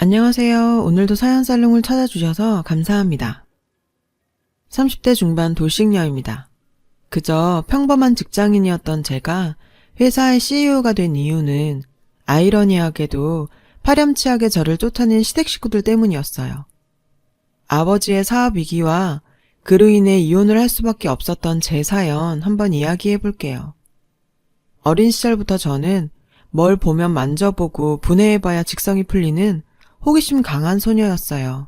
안녕하세요. 오늘도 사연살롱을 찾아주셔서 감사합니다. 30대 중반 돌싱녀입니다. 그저 평범한 직장인이었던 제가 회사의 CEO가 된 이유는 아이러니하게도 파렴치하게 저를 쫓아낸 시댁 식구들 때문이었어요. 아버지의 사업 위기와 그로 인해 이혼을 할 수밖에 없었던 제 사연 한번 이야기해 볼게요. 어린 시절부터 저는 뭘 보면 만져보고 분해해봐야 직성이 풀리는 호기심 강한 소녀였어요.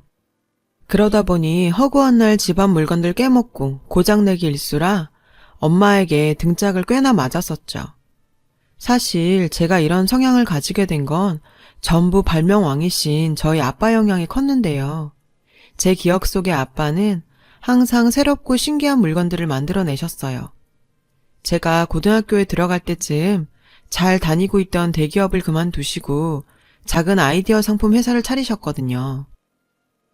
그러다 보니 허구한 날 집안 물건들 깨먹고 고장내기 일수라 엄마에게 등짝을 꽤나 맞았었죠. 사실 제가 이런 성향을 가지게 된 건 전부 발명왕이신 저희 아빠 영향이 컸는데요. 제 기억 속의 아빠는 항상 새롭고 신기한 물건들을 만들어내셨어요. 제가 고등학교에 들어갈 때쯤 잘 다니고 있던 대기업을 그만두시고 작은 아이디어 상품 회사를 차리셨거든요.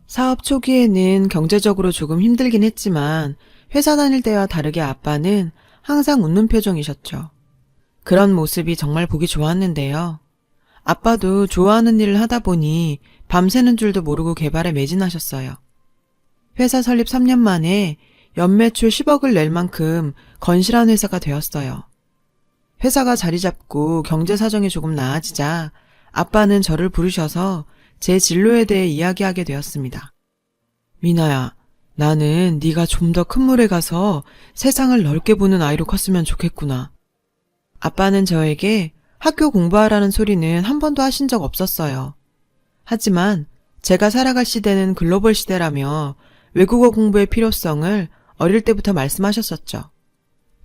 사업 초기에는 경제적으로 조금 힘들긴 했지만 회사 다닐 때와 다르게 아빠는 항상 웃는 표정이셨죠. 그런 모습이 정말 보기 좋았는데요. 아빠도 좋아하는 일을 하다 보니 밤새는 줄도 모르고 개발에 매진하셨어요. 회사 설립 3년 만에 연매출 10억을 낼 만큼 건실한 회사가 되었어요. 회사가 자리 잡고 경제 사정이 조금 나아지자 아빠는 저를 부르셔서 제 진로에 대해 이야기하게 되었습니다. 미나야, 나는 네가 좀 더 큰 물에 가서 세상을 넓게 보는 아이로 컸으면 좋겠구나. 아빠는 저에게 학교 공부하라는 소리는 한 번도 하신 적 없었어요. 하지만 제가 살아갈 시대는 글로벌 시대라며 외국어 공부의 필요성을 어릴 때부터 말씀하셨었죠.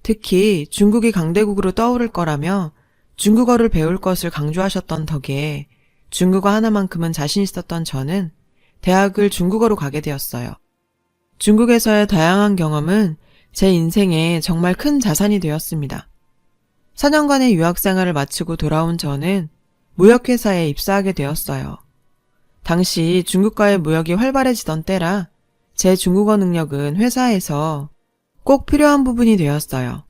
특히 중국이 강대국으로 떠오를 거라며 중국어를 배울 것을 강조하셨던 덕에 중국어 하나만큼은 자신 있었던 저는 대학을 중국어로 가게 되었어요. 중국에서의 다양한 경험은 제 인생에 정말 큰 자산이 되었습니다. 4년간의 유학 생활을 마치고 돌아온 저는 무역회사에 입사하게 되었어요. 당시 중국과의 무역이 활발해지던 때라 제 중국어 능력은 회사에서 꼭 필요한 부분이 되었어요.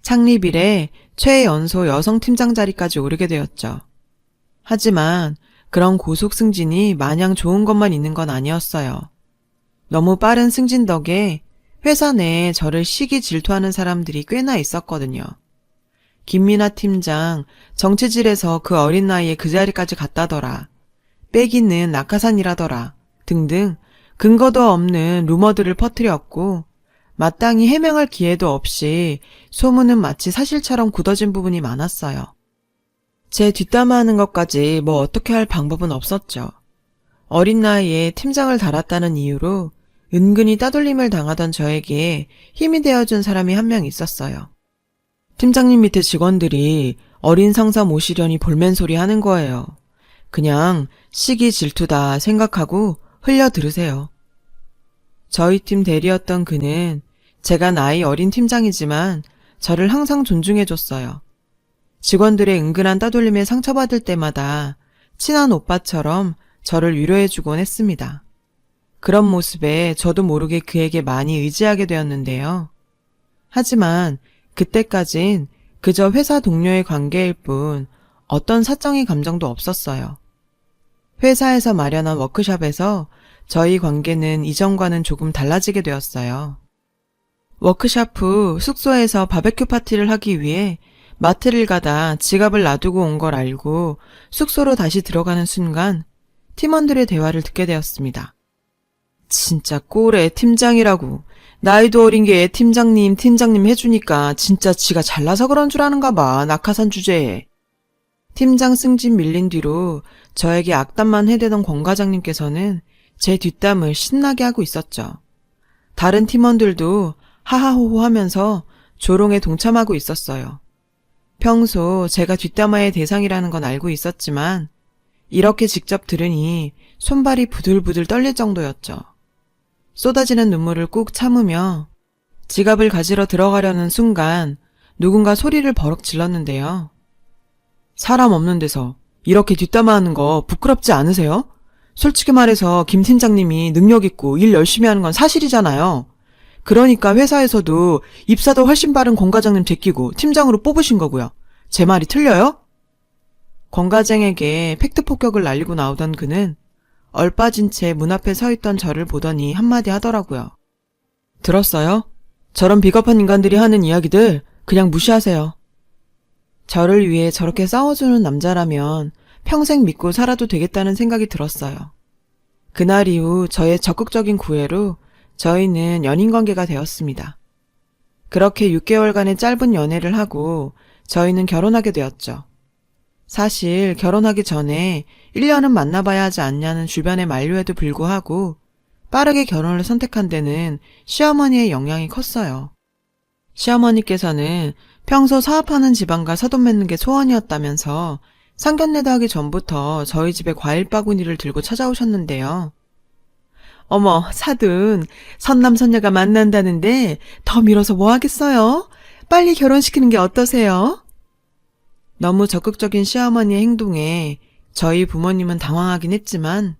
창립 이래 최연소 여성 팀장 자리까지 오르게 되었죠. 하지만 그런 고속 승진이 마냥 좋은 것만 있는 건 아니었어요. 너무 빠른 승진 덕에 회사 내에 저를 시기 질투하는 사람들이 꽤나 있었거든요. 김미나 팀장 정치질에서 그 어린 나이에 그 자리까지 갔다더라. 빼기는 낙하산이라더라. 등등 근거도 없는 루머들을 퍼뜨렸고 마땅히 해명할 기회도 없이 소문은 마치 사실처럼 굳어진 부분이 많았어요. 제 뒷담화하는 것까지 뭐 어떻게 할 방법은 없었죠. 어린 나이에 팀장을 달았다는 이유로 은근히 따돌림을 당하던 저에게 힘이 되어준 사람이 한 명 있었어요. 팀장님 밑에 직원들이 어린 상사 모시려니 볼멘소리 하는 거예요. 그냥 시기 질투다 생각하고 흘려 들으세요. 저희 팀 대리였던 그는 제가 나이 어린 팀장이지만 저를 항상 존중해줬어요. 직원들의 은근한 따돌림에 상처받을 때마다 친한 오빠처럼 저를 위로해주곤 했습니다. 그런 모습에 저도 모르게 그에게 많이 의지하게 되었는데요. 하지만 그때까진 그저 회사 동료의 관계일 뿐 어떤 사적인 감정도 없었어요. 회사에서 마련한 워크숍에서 저희 관계는 이전과는 조금 달라지게 되었어요. 워크숍 후 숙소에서 바베큐 파티를 하기 위해 마트를 가다 지갑을 놔두고 온 걸 알고 숙소로 다시 들어가는 순간 팀원들의 대화를 듣게 되었습니다. 진짜 꼴에 팀장이라고. 나이도 어린 게 팀장님 해주니까 진짜 지가 잘나서 그런 줄 아는가 봐. 낙하산 주제에. 팀장 승진 밀린 뒤로 저에게 악담만 해대던 권 과장님께서는 제 뒷담을 신나게 하고 있었죠. 다른 팀원들도 하하호호 하면서 조롱에 동참하고 있었어요. 평소 제가 뒷담화의 대상이라는 건 알고 있었지만 이렇게 직접 들으니 손발이 부들부들 떨릴 정도였죠. 쏟아지는 눈물을 꾹 참으며 지갑을 가지러 들어가려는 순간 누군가 소리를 버럭 질렀는데요. 사람 없는 데서 이렇게 뒷담화하는 거 부끄럽지 않으세요? 솔직히 말해서 김 팀장님이 능력 있고 일 열심히 하는 건 사실이잖아요. 그러니까 회사에서도 입사도 훨씬 빠른 권 과장님 제끼고 팀장으로 뽑으신 거고요. 제 말이 틀려요? 권 과장에게 팩트 폭격을 날리고 나오던 그는 얼빠진 채 문 앞에 서 있던 저를 보더니 한마디 하더라고요. 들었어요? 저런 비겁한 인간들이 하는 이야기들 그냥 무시하세요. 저를 위해 저렇게 싸워주는 남자라면 평생 믿고 살아도 되겠다는 생각이 들었어요. 그날 이후 저의 적극적인 구애로 저희는 연인관계가 되었습니다. 그렇게 6개월간의 짧은 연애를 하고 저희는 결혼하게 되었죠. 사실 결혼하기 전에 1년은 만나봐야 하지 않냐는 주변의 만류에도 불구하고 빠르게 결혼을 선택한 데는 시어머니의 영향이 컸어요. 시어머니께서는 평소 사업하는 집안과 사돈 맺는 게 소원이었다면서 상견례도 하기 전부터 저희 집에 과일 바구니를 들고 찾아오셨는데요. 어머, 사돈, 선남선녀가 만난다는데 더 미뤄서 뭐 하겠어요? 빨리 결혼시키는 게 어떠세요? 너무 적극적인 시어머니의 행동에 저희 부모님은 당황하긴 했지만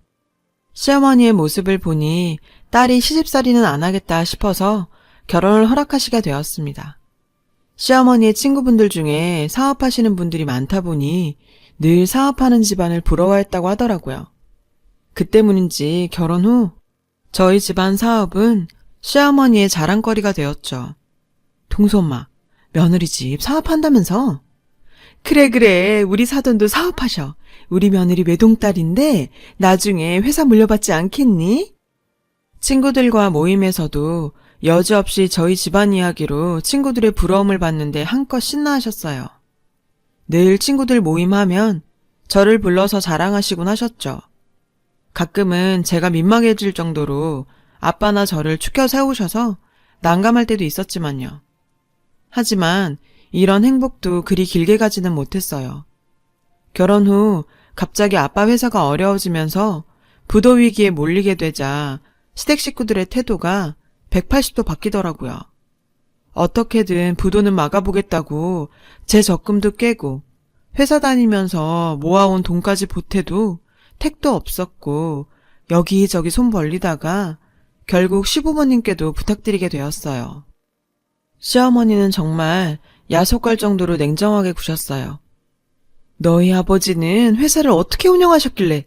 시어머니의 모습을 보니 딸이 시집살이는 안 하겠다 싶어서 결혼을 허락하시게 되었습니다. 시어머니의 친구분들 중에 사업하시는 분들이 많다 보니 늘 사업하는 집안을 부러워했다고 하더라고요. 그 때문인지 결혼 후 저희 집안 사업은 시어머니의 자랑거리가 되었죠. 동소엄마, 며느리 집 사업한다면서? 그래, 우리 사돈도 사업하셔. 우리 며느리 외동딸인데 나중에 회사 물려받지 않겠니? 친구들과 모임에서도 여지없이 저희 집안 이야기로 친구들의 부러움을 받는데 한껏 신나하셨어요. 늘 친구들 모임하면 저를 불러서 자랑하시곤 하셨죠. 가끔은 제가 민망해질 정도로 아빠나 저를 추켜 세우셔서 난감할 때도 있었지만요. 하지만 이런 행복도 그리 길게 가지는 못했어요. 결혼 후 갑자기 아빠 회사가 어려워지면서 부도 위기에 몰리게 되자 시댁 식구들의 태도가 180도 바뀌더라고요. 어떻게든 부도는 막아보겠다고 제 적금도 깨고 회사 다니면서 모아온 돈까지 보태도 택도 없었고 여기저기 손 벌리다가 결국 시부모님께도 부탁드리게 되었어요. 시어머니는 정말 야속할 정도로 냉정하게 구셨어요. 너희 아버지는 회사를 어떻게 운영하셨길래?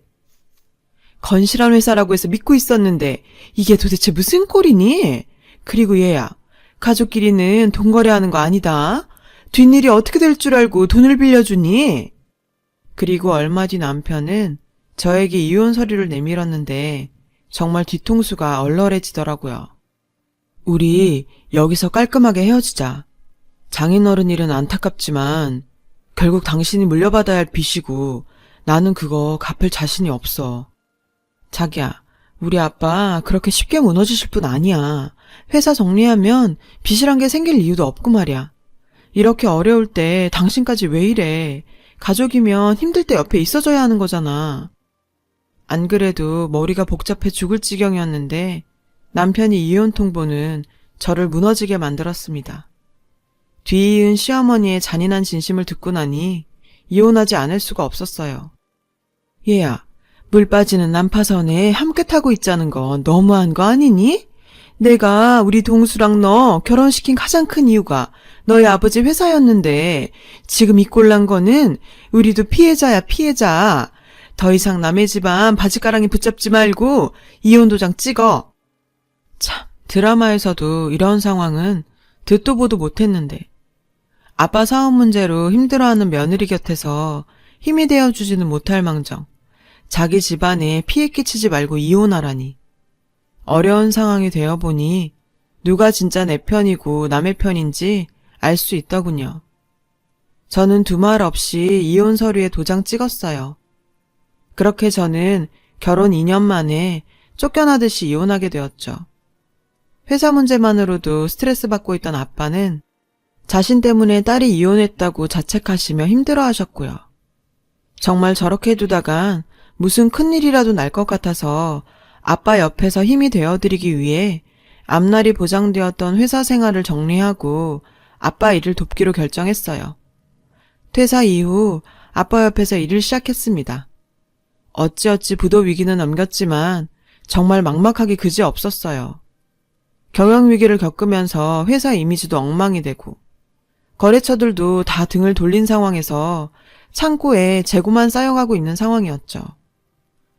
건실한 회사라고 해서 믿고 있었는데 이게 도대체 무슨 꼴이니? 그리고 얘야, 가족끼리는 돈 거래하는 거 아니다. 뒷일이 어떻게 될 줄 알고 돈을 빌려주니? 그리고 얼마 뒤 남편은 저에게 이혼 서류를 내밀었는데 정말 뒤통수가 얼얼해지더라고요. 우리 여기서 깔끔하게 헤어지자. 장인어른 일은 안타깝지만 결국 당신이 물려받아야 할 빚이고 나는 그거 갚을 자신이 없어. 자기야, 우리 아빠 그렇게 쉽게 무너지실 분 아니야. 회사 정리하면 빚이란 게 생길 이유도 없고 말이야. 이렇게 어려울 때 당신까지 왜 이래. 가족이면 힘들 때 옆에 있어줘야 하는 거잖아. 안 그래도 머리가 복잡해 죽을 지경이었는데 남편이 이혼 통보는 저를 무너지게 만들었습니다. 뒤이은 시어머니의 잔인한 진심을 듣고 나니 이혼하지 않을 수가 없었어요. 얘야, 물 빠지는 난파선에 함께 타고 있자는 건 너무한 거 아니니? 내가 우리 동수랑 너 결혼시킨 가장 큰 이유가 너희 아버지 회사였는데 지금 이 꼴난 거는 우리도 피해자야, 피해자. 더 이상 남의 집안 바지가랑이 붙잡지 말고 이혼 도장 찍어. 참, 드라마에서도 이런 상황은 듣도 보도 못했는데 아빠 사업 문제로 힘들어하는 며느리 곁에서 힘이 되어주지는 못할 망정 자기 집안에 피해 끼치지 말고 이혼하라니. 어려운 상황이 되어보니 누가 진짜 내 편이고 남의 편인지 알 수 있더군요. 저는 두말 없이 이혼 서류에 도장 찍었어요. 그렇게 저는 결혼 2년 만에 쫓겨나듯이 이혼하게 되었죠. 회사 문제만으로도 스트레스 받고 있던 아빠는 자신 때문에 딸이 이혼했다고 자책하시며 힘들어하셨고요. 정말 저렇게 두다간 무슨 큰일이라도 날 것 같아서 아빠 옆에서 힘이 되어드리기 위해 앞날이 보장되었던 회사 생활을 정리하고 아빠 일을 돕기로 결정했어요. 퇴사 이후 아빠 옆에서 일을 시작했습니다. 어찌어찌 부도 위기는 넘겼지만 정말 막막하기 그지없었어요. 경영위기를 겪으면서 회사 이미지도 엉망이 되고 거래처들도 다 등을 돌린 상황에서 창고에 재고만 쌓여가고 있는 상황이었죠.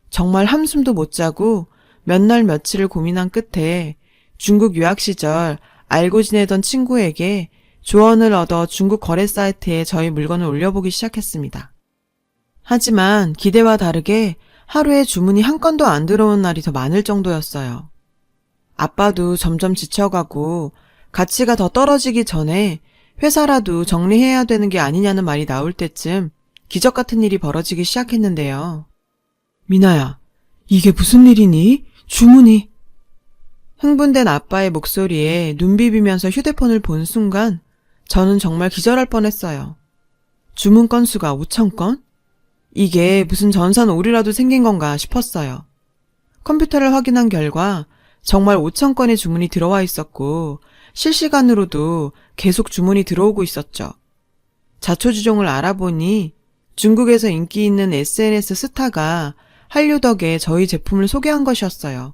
정말 한숨도 못 자고 몇 날 며칠을 고민한 끝에 중국 유학 시절 알고 지내던 친구에게 조언을 얻어 중국 거래 사이트에 저희 물건을 올려보기 시작했습니다. 하지만 기대와 다르게 하루에 주문이 한 건도 안 들어온 날이 더 많을 정도였어요. 아빠도 점점 지쳐가고 가치가 더 떨어지기 전에 회사라도 정리해야 되는 게 아니냐는 말이 나올 때쯤 기적 같은 일이 벌어지기 시작했는데요. 미나야, 이게 무슨 일이니? 주문이. 흥분된 아빠의 목소리에 눈 비비면서 휴대폰을 본 순간 저는 정말 기절할 뻔했어요. 주문 건수가 5,000건? 이게 무슨 전산 오류라도 생긴 건가 싶었어요. 컴퓨터를 확인한 결과 정말 5,000건의 주문이 들어와 있었고 실시간으로도 계속 주문이 들어오고 있었죠. 자초지종을 알아보니 중국에서 인기 있는 SNS 스타가 한류 덕에 저희 제품을 소개한 것이었어요.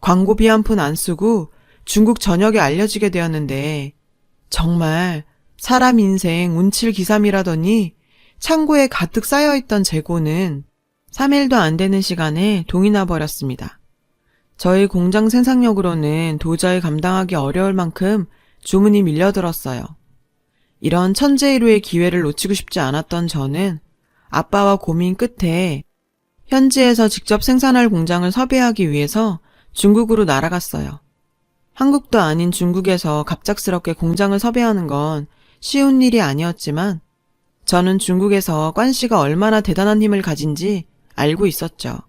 광고비 한 푼 안 쓰고 중국 전역에 알려지게 되었는데 정말 사람 인생 운칠기삼이라더니 창고에 가득 쌓여있던 재고는 3일도 안 되는 시간에 동이 나버렸습니다. 저희 공장 생산력으로는 도저히 감당하기 어려울 만큼 주문이 밀려들었어요. 이런 천재일우의 기회를 놓치고 싶지 않았던 저는 아빠와 고민 끝에 현지에서 직접 생산할 공장을 섭외하기 위해서 중국으로 날아갔어요. 한국도 아닌 중국에서 갑작스럽게 공장을 섭외하는 건 쉬운 일이 아니었지만 저는 중국에서 관 씨가 얼마나 대단한 힘을 가진지 알고 있었죠.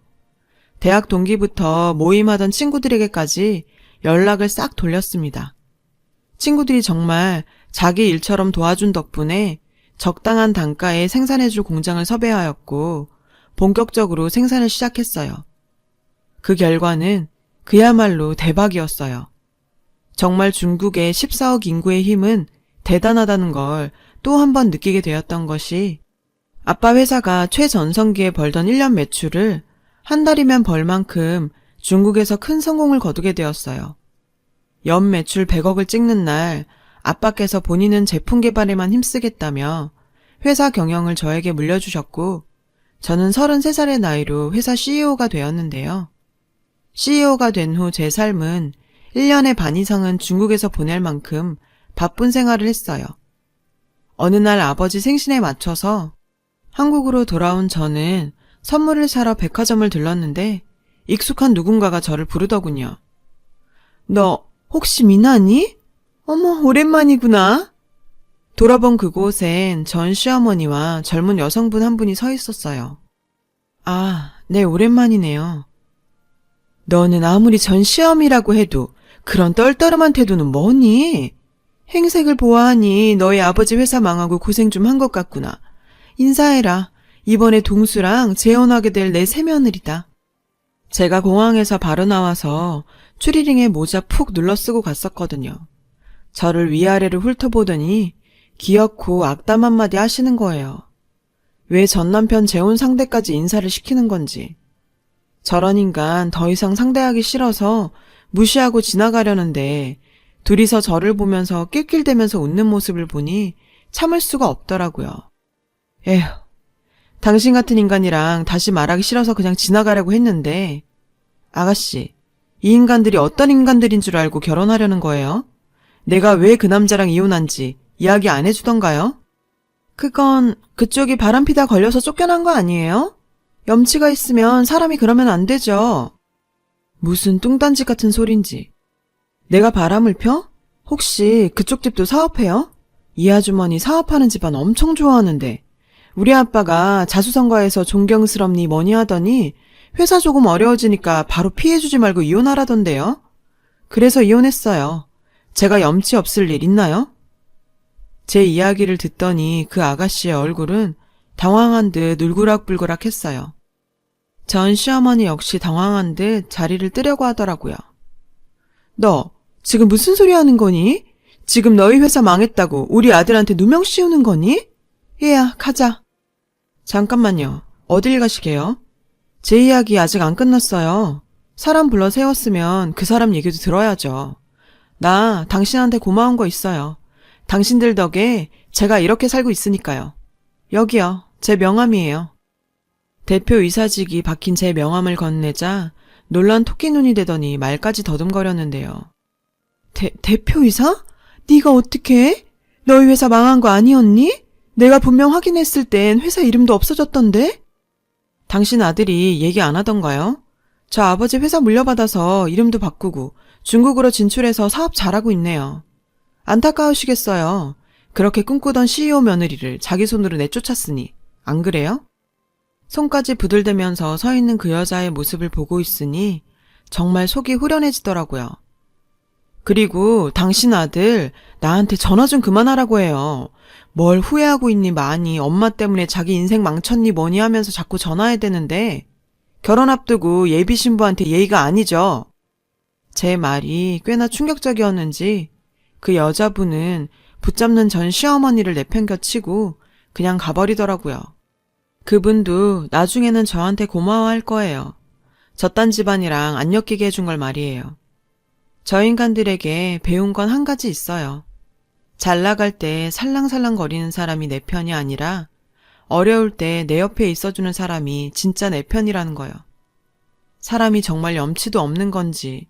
대학 동기부터 모임하던 친구들에게까지 연락을 싹 돌렸습니다. 친구들이 정말 자기 일처럼 도와준 덕분에 적당한 단가에 생산해줄 공장을 섭외하였고 본격적으로 생산을 시작했어요. 그 결과는 그야말로 대박이었어요. 정말 중국의 14억 인구의 힘은 대단하다는 걸 또 한 번 느끼게 되었던 것이 아빠 회사가 최전성기에 벌던 1년 매출을 한 달이면 벌 만큼 중국에서 큰 성공을 거두게 되었어요. 연 매출 100억을 찍는 날 아빠께서 본인은 제품 개발에만 힘쓰겠다며 회사 경영을 저에게 물려주셨고 저는 33살의 나이로 회사 CEO가 되었는데요. CEO가 된 후 제 삶은 1년의 반 이상은 중국에서 보낼 만큼 바쁜 생활을 했어요. 어느 날 아버지 생신에 맞춰서 한국으로 돌아온 저는 선물을 사러 백화점을 들렀는데 익숙한 누군가가 저를 부르더군요. 너 혹시 미나니? 어머, 오랜만이구나. 돌아본 그곳엔 전 시어머니와 젊은 여성분 한 분이 서 있었어요. 아, 네, 오랜만이네요. 너는 아무리 전 시어미라고 해도 그런 떨떠름한 태도는 뭐니? 행색을 보아하니 너희 아버지 회사 망하고 고생 좀 한 것 같구나. 인사해라. 이번에 동수랑 재혼하게 될 내 새며느리다. 제가 공항에서 바로 나와서 추리링에 모자 푹 눌러 쓰고 갔었거든요. 저를 위아래로 훑어보더니 기어코 악담 한마디 하시는 거예요. 왜 전남편 재혼 상대까지 인사를 시키는 건지. 저런 인간 더 이상 상대하기 싫어서 무시하고 지나가려는데 둘이서 저를 보면서 낄낄대면서 웃는 모습을 보니 참을 수가 없더라고요. 에휴, 당신 같은 인간이랑 다시 말하기 싫어서 그냥 지나가려고 했는데 아가씨, 이 인간들이 어떤 인간들인 줄 알고 결혼하려는 거예요? 내가 왜 그 남자랑 이혼한지 이야기 안 해주던가요? 그건 그쪽이 바람피다 걸려서 쫓겨난 거 아니에요? 염치가 있으면 사람이 그러면 안 되죠. 무슨 뚱딴지 같은 소린지. 내가 바람을 펴? 혹시 그쪽 집도 사업해요? 이 아주머니 사업하는 집안 엄청 좋아하는데 우리 아빠가 자수성가해서 존경스럽니 뭐니 하더니 회사 조금 어려워지니까 바로 피해주지 말고 이혼하라던데요. 그래서 이혼했어요. 제가 염치 없을 일 있나요? 제 이야기를 듣더니 그 아가씨의 얼굴은 당황한 듯 울그락불그락 했어요. 전 시어머니 역시 당황한 듯 자리를 뜨려고 하더라고요. 너 지금 무슨 소리 하는 거니? 지금 너희 회사 망했다고 우리 아들한테 누명 씌우는 거니? 얘야, 가자. 잠깐만요. 어딜 가시게요? 제 이야기 아직 안 끝났어요. 사람 불러 세웠으면 그 사람 얘기도 들어야죠. 나 당신한테 고마운 거 있어요. 당신들 덕에 제가 이렇게 살고 있으니까요. 여기요. 제 명함이에요. 대표 이사직이 박힌 제 명함을 건네자 놀란 토끼눈이 되더니 말까지 더듬거렸는데요. 대표이사? 네가 어떻게 해? 너희 회사 망한 거 아니었니? 내가 분명 확인했을 땐 회사 이름도 없어졌던데? 당신 아들이 얘기 안 하던가요? 저 아버지 회사 물려받아서 이름도 바꾸고 중국으로 진출해서 사업 잘하고 있네요. 안타까우시겠어요. 그렇게 꿈꾸던 CEO 며느리를 자기 손으로 내쫓았으니. 안 그래요? 손까지 부들대면서 서 있는 그 여자의 모습을 보고 있으니 정말 속이 후련해지더라고요. 그리고 당신 아들 나한테 전화 좀 그만하라고 해요. 뭘 후회하고 있니 많이 엄마 때문에 자기 인생 망쳤니 뭐니 하면서 자꾸 전화해야 되는데 결혼 앞두고 예비 신부한테 예의가 아니죠. 제 말이 꽤나 충격적이었는지 그 여자분은 붙잡는 전 시어머니를 내팽겨치고 그냥 가버리더라고요. 그분도 나중에는 저한테 고마워할 거예요. 저딴 집안이랑 안 엮이게 해준 걸 말이에요. 저 인간들에게 배운 건 한 가지 있어요. 잘 나갈 때 살랑살랑 거리는 사람이 내 편이 아니라 어려울 때 내 옆에 있어주는 사람이 진짜 내 편이라는 거요. 사람이 정말 염치도 없는 건지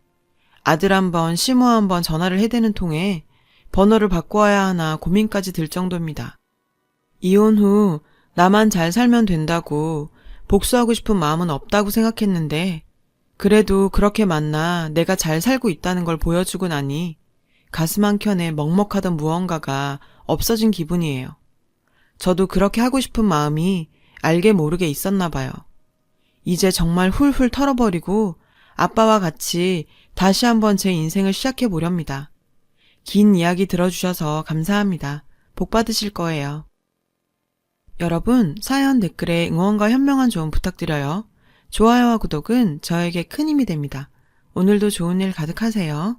아들 한 번, 시모 한 번 전화를 해대는 통에 번호를 바꿔야 하나 고민까지 들 정도입니다. 이혼 후 나만 잘 살면 된다고 복수하고 싶은 마음은 없다고 생각했는데 그래도 그렇게 만나 내가 잘 살고 있다는 걸 보여주고 나니 가슴 한켠에 먹먹하던 무언가가 없어진 기분이에요. 저도 그렇게 하고 싶은 마음이 알게 모르게 있었나 봐요. 이제 정말 훌훌 털어버리고 아빠와 같이 다시 한번 제 인생을 시작해 보렵니다. 긴 이야기 들어주셔서 감사합니다. 복 받으실 거예요. 여러분, 사연 댓글에 응원과 현명한 조언 부탁드려요. 좋아요와 구독은 저에게 큰 힘이 됩니다. 오늘도 좋은 일 가득하세요.